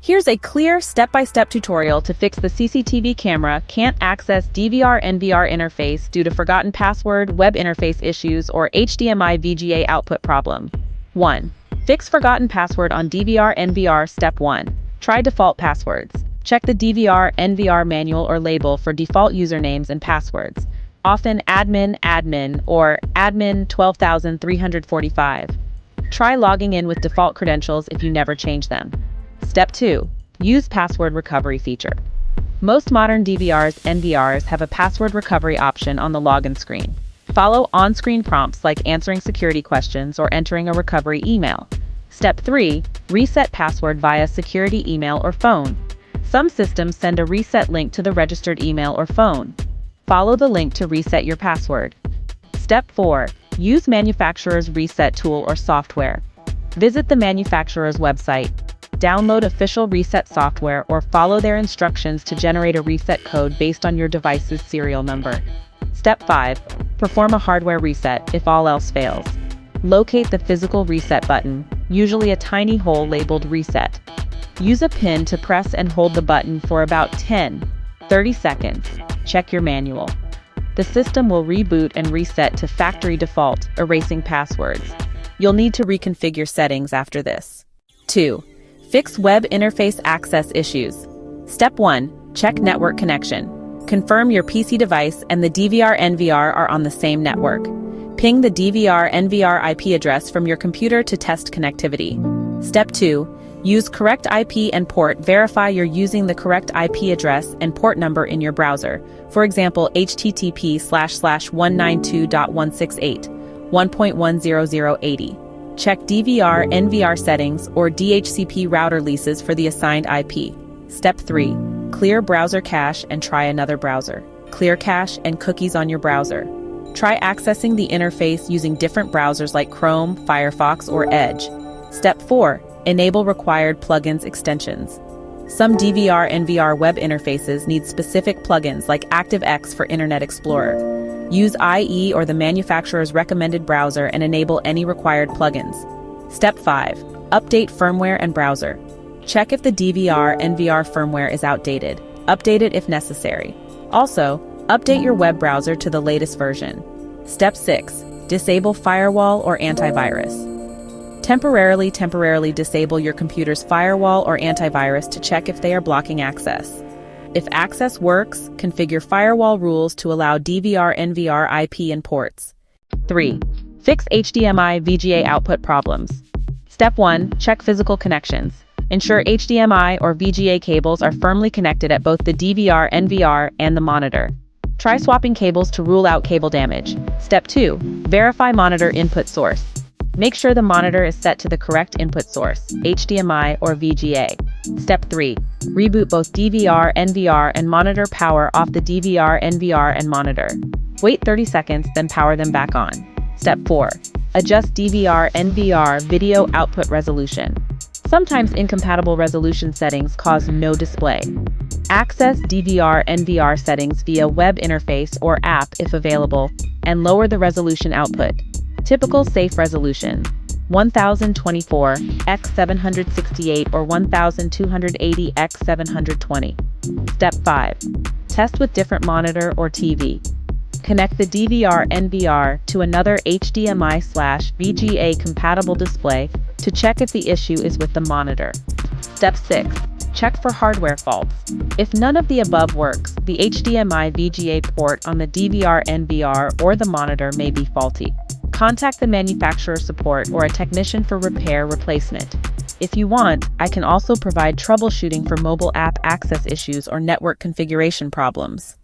Here's a clear step-by-step tutorial to fix the CCTV camera can't access DVR NVR interface due to forgotten password, web interface issues, or HDMI VGA output problem. 1. Fix forgotten password on DVR NVR. Step 1. Try default passwords. Check the DVR NVR manual or label for default usernames and passwords, often admin or admin 12345. Try logging in with default credentials if you never change them. Step 2. Use password recovery feature. Most modern DVRs NVRs have a password recovery option on the login screen. Follow on-screen prompts like answering security questions or entering a recovery email. Step 3. Reset password via security email or phone. Some systems send a reset link to the registered email or phone. Follow the link to reset your password. Step 4. Use manufacturer's reset tool or software. Visit the manufacturer's website. Download official reset software or follow their instructions to generate a reset code based on your device's serial number. Step 5. Perform a hardware reset if all else fails. Locate the physical reset button, usually a tiny hole labeled reset. Use a pin to press and hold the button for about 10-30 seconds. Check your manual. The system will reboot and reset to factory default, erasing passwords. You'll need to reconfigure settings after this. 2. Fix web interface access issues. Step 1. Check network connection. Confirm your PC device and the DVR NVR are on the same network. Ping the DVR NVR IP address from your computer to test connectivity. Step 2. Use correct IP and port. Verify you're using the correct IP address and port number in your browser. For example, http://192.168.1.10080. Check DVR NVR settings or DHCP router leases for the assigned IP. Step 3. Clear browser cache and try another browser. Clear cache and cookies on your browser. Try accessing the interface using different browsers like Chrome, Firefox, or Edge. Step 4. Enable required plugins extensions. Some DVR NVR web interfaces need specific plugins like ActiveX for Internet Explorer. Use IE or the manufacturer's recommended browser and enable any required plugins. Step 5. Update firmware and browser. Check if the DVR NVR firmware is outdated. Update it if necessary. Also, update your web browser to the latest version. Step 6. Disable firewall or antivirus. Temporarily disable your computer's firewall or antivirus to check if they are blocking access. If access works, configure firewall rules to allow DVR NVR IP and ports. 3. Fix HDMI VGA output problems. Step 1. Check physical connections. Ensure HDMI or VGA cables are firmly connected at both the DVR NVR and the monitor. Try swapping cables to rule out cable damage. Step 2. Verify monitor input source. Make sure the monitor is set to the correct input source, HDMI or VGA. Step 3. Reboot both DVR, NVR, and monitor power off the DVR, NVR, and monitor. Wait 30 seconds, then power them back on. Step 4. Adjust DVR, NVR video output resolution. Sometimes incompatible resolution settings cause no display. Access DVR, NVR settings via web interface or app if available, and lower the resolution output. Typical safe resolution: 1024 x 768 or 1280 x 720. Step 5. Test with different monitor or TV. Connect the DVR NVR to another HDMI/VGA compatible display to check if the issue is with the monitor. Step 6. Check for hardware faults. If none of the above works, the HDMI VGA port on the DVR NVR or the monitor may be faulty. Contact the manufacturer support or a technician for repair replacement. If you want, I can also provide troubleshooting for mobile app access issues or network configuration problems.